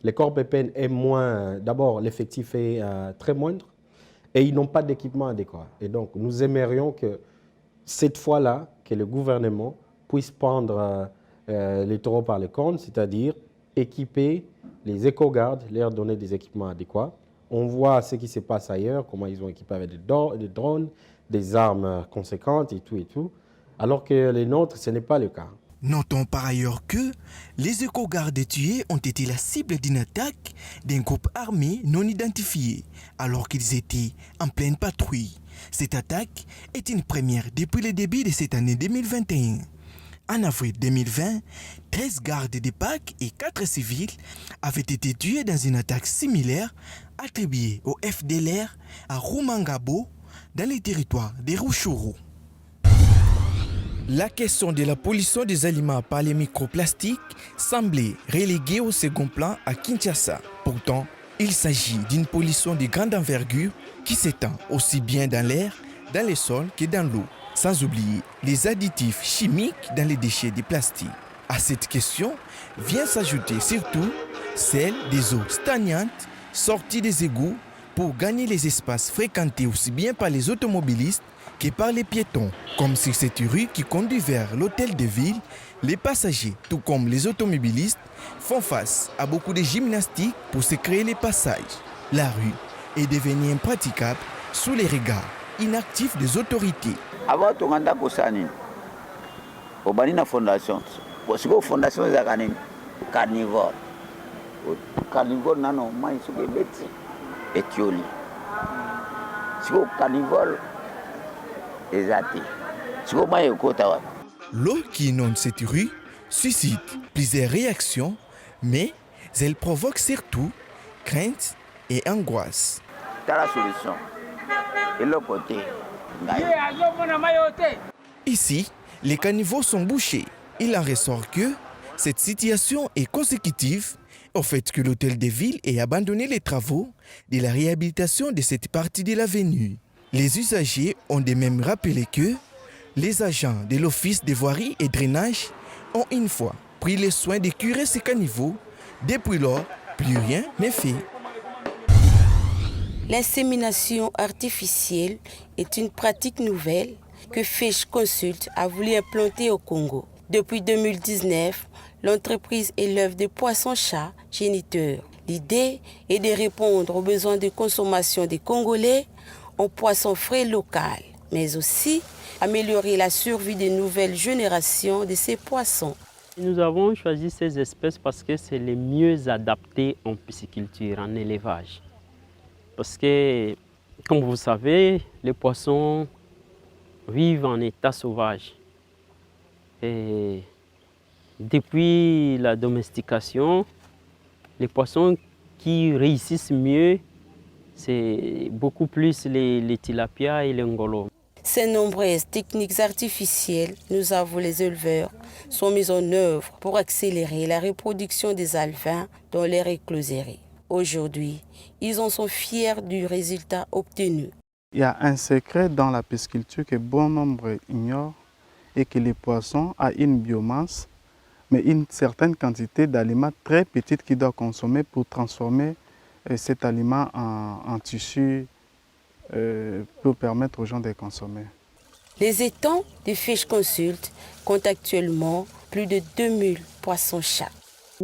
Les corps PPN est moins, d'abord l'effectif est très moindre et ils n'ont pas d'équipement adéquat. Et donc nous aimerions que cette fois-là, que le gouvernement puisse prendre les taureaux par les cornes, c'est-à-dire équiper les éco-gardes, leur donner des équipements adéquats. On voit ce qui se passe ailleurs, comment ils ont équipé avec des drones, des armes conséquentes et tout, alors que les nôtres, ce n'est pas le cas. Notons par ailleurs que les éco-gardes tués ont été la cible d'une attaque d'un groupe armé non identifié alors qu'ils étaient en pleine patrouille. Cette attaque est une première depuis le début de cette année 2021. En avril 2020, 13 gardes de Pâques et 4 civils avaient été tués dans une attaque similaire attribuée au FDLR à Rumangabo dans les territoires des Rutshuru. La question de la pollution des aliments par les microplastiques semblait reléguée au second plan à Kinshasa. Pourtant, il s'agit d'une pollution de grande envergure qui s'étend aussi bien dans l'air, dans les sols que dans l'eau, sans oublier les additifs chimiques dans les déchets de plastique. À cette question vient s'ajouter surtout celle des eaux stagnantes sorties des égouts pour gagner les espaces fréquentés aussi bien par les automobilistes que par les piétons. Comme sur cette rue qui conduit vers l'hôtel de ville, les passagers, tout comme les automobilistes, font face à beaucoup de gymnastique pour se créer les passages. La rue est devenue impraticable sous les regards inactifs des autorités. Avant tout nganda kosani au banina fondation parce que fondation za kanini carnivore nano mai suke beti etioli siko carnivore ezati siko mai kota wa. L'eau qui inonde cette rue suscite plusieurs réactions, mais elle provoque surtout crainte et angoisse. T'as la solution et l'autre côté. Ici, les caniveaux sont bouchés. Il en ressort que cette situation est consécutive au fait que l'hôtel de ville ait abandonné les travaux de la réhabilitation de cette partie de l'avenue. Les usagers ont de même rappelé que les agents de l'office de voirie et drainage ont une fois pris le soin de curer ces caniveaux. Depuis lors, plus rien n'est fait. L'insémination artificielle est une pratique nouvelle que Fish Consult a voulu implanter au Congo. Depuis 2019, l'entreprise élève des poissons-chats géniteurs. L'idée est de répondre aux besoins de consommation des Congolais en poissons frais locaux, mais aussi améliorer la survie des nouvelles générations de ces poissons. Nous avons choisi ces espèces parce que c'est les mieux adaptées en pisciculture, en élevage. Parce que, comme vous savez, les poissons vivent en état sauvage. Et depuis la domestication, les poissons qui réussissent mieux, c'est beaucoup plus les tilapias et les ngolos. Ces nombreuses techniques artificielles, nous avons les éleveurs, sont mises en œuvre pour accélérer la reproduction des alevins dans les écloseries. Aujourd'hui, ils en sont fiers du résultat obtenu. Il y a un secret dans la pisciculture que bon nombre ignorent et que les poissons ont une biomasse, mais une certaine quantité d'aliments très petite qu'ils doivent consommer pour transformer cet aliment en tissu pour permettre aux gens de consommer. Les étangs de Fish Consult comptent actuellement plus de 2000 poissons-chats.